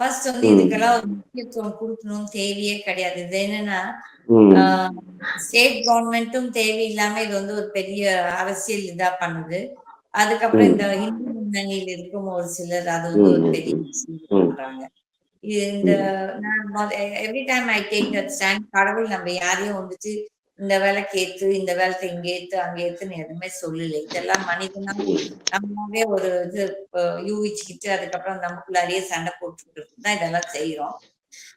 First வந்து ம். இதுக்கெல்லாம் ஒரு முக்கியத்துவம் குடுக்கணும்னு தேவையே கிடையாது. இது என்னன்னா, ஆ ம். ஸ்டேட் கவர்ன்மென்ட்டும் தேவையில்லாம இது வந்து ஒரு பெரிய அரசியல் இதா பண்ணுது. அதுக்கப்புறம் இந்த ம். இந்து முன்னணியில இருக்கும் ஒரு சிலர் அது வந்து ம். ஒரு ம். பெரிய ம். விஷயம் ம். பண்றாங்க. இந்த ம். நான் every time I take that stand. கடவுள் நம்ம யாரையும் வந்துட்டு இந்த வேலைக்கு ஏத்து, இந்த வேலைக்கு இங்க ஏத்து, அங்க ஏத்துன்னு எதுவுமே சொல்லல. இதெல்லாம் மனிதனா நம்மளாவே ஒரு இது யூகிச்சுக்கிட்டு அதுக்கப்புறம் நமக்குள்ளாரையே சண்டை போட்டுக்கிட்டு தான் இதெல்லாம் செய்றோம்.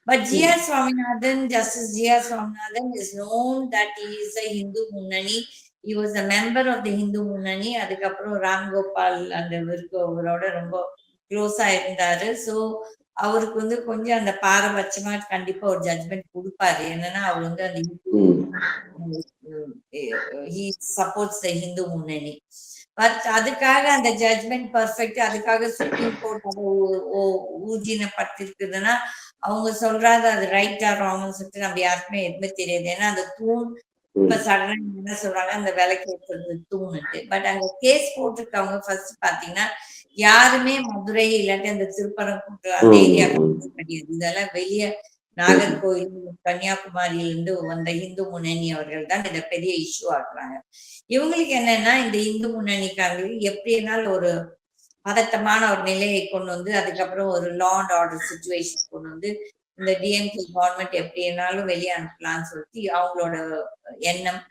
But G.R. ம். Swaminathan, Justice G.R. Swaminathan is known that he is a Hindu Munnani. He was a member of the Hindu Munnani. அதுக்கப்புறம் ராம் கோபால் அந்த இவருக்கு அவரோட ரொம்ப க்ளோஸா இருந்தாரு. ஸோ அவருக்கு வந்து கொஞ்சம் அந்த பாரபட்சமா கண்டிப்பா ஒரு ஜட்ஜ்மெண்ட் குடுப்பாரு. என்னன்னா, அவர் வந்து அந்த இந்து ம். he supports the Hindu முன்னணி. பட் அதுக்காக அந்த ஜட்ஜ்மெண்ட் பெர்ஃபெக்ட் அதுக்காக சுப்ரீம் கோர்ட் அதை ஊர்ஜினப்படுத்திருக்குதுன்னா அவங்க சொல்றாங்க அது ரைட்டா ராங்னு சொல்லிட்டு நம்ம யாருக்குமே எதுவுமே தெரியாது. ஏன்னா அந்த தூண் இப்ப ம். சடனா என்ன சொல்றாங்க அந்த விலைக்கு ஏத்துறது தூணுட்டு. பட் அங்க கேஸ் போட்டிருக்கவங்க ஃபர்ஸ்ட் பாத்தீங்கன்னா யாருமே மதுரை இல்லாட்டி அந்த திருப்பரங்குன்றம் அந்த ம். ஏரியா ம். கிடையாது. இதெல்லாம் வெளிய ம். நாகர்கோயில், கன்னியாகுமரியிலிருந்து வந்த இந்து முன்னணி அவர்கள் தான் இத பெரிய இஷ்யூ ஆக்குறாங்க. இவங்களுக்கு என்னன்னா இந்த இந்து முன்னணிக்காரங்களுக்கு எப்படினாலும் ஒரு பதட்டமான ஒரு நிலையை கொண்டு வந்து அதுக்கப்புறம் ஒரு லா அண்ட் ஆர்டர் சிச்சுவேஷன் கொண்டு வந்து இந்த டிஎம்கே கவர்மெண்ட் எப்படினாலும் வெளியே அனுப்பலாம்னு சொல்லிட்டு அவங்களோட எண்ணம்.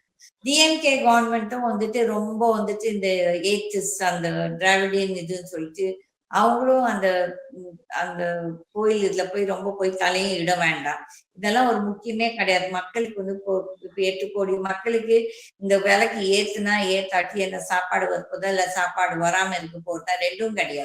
டிஎம்கே கவர்மெண்ட்டும் வந்துட்டு ரொம்ப வந்துட்டு இந்த ஏத்திஸ்ட் அந்த டிராவிடியன் இதுன்னு சொல்லிட்டு அவங்களும் அந்த அந்த கோயில் இதுல போய் ரொம்ப போய் தலையும் இட வேண்டாம். இதெல்லாம் ஒரு முக்கியமே கிடையாது. மக்களுக்கு வந்து இப்ப 8 கோடி மக்களுக்கு இந்த விலைக்கு ஏத்துனா ஏத்தாட்டி என்ன சாப்பாடு வரப்போதா இல்ல சாப்பாடு வராம இருக்க போறதா 2ம் கிடையாது.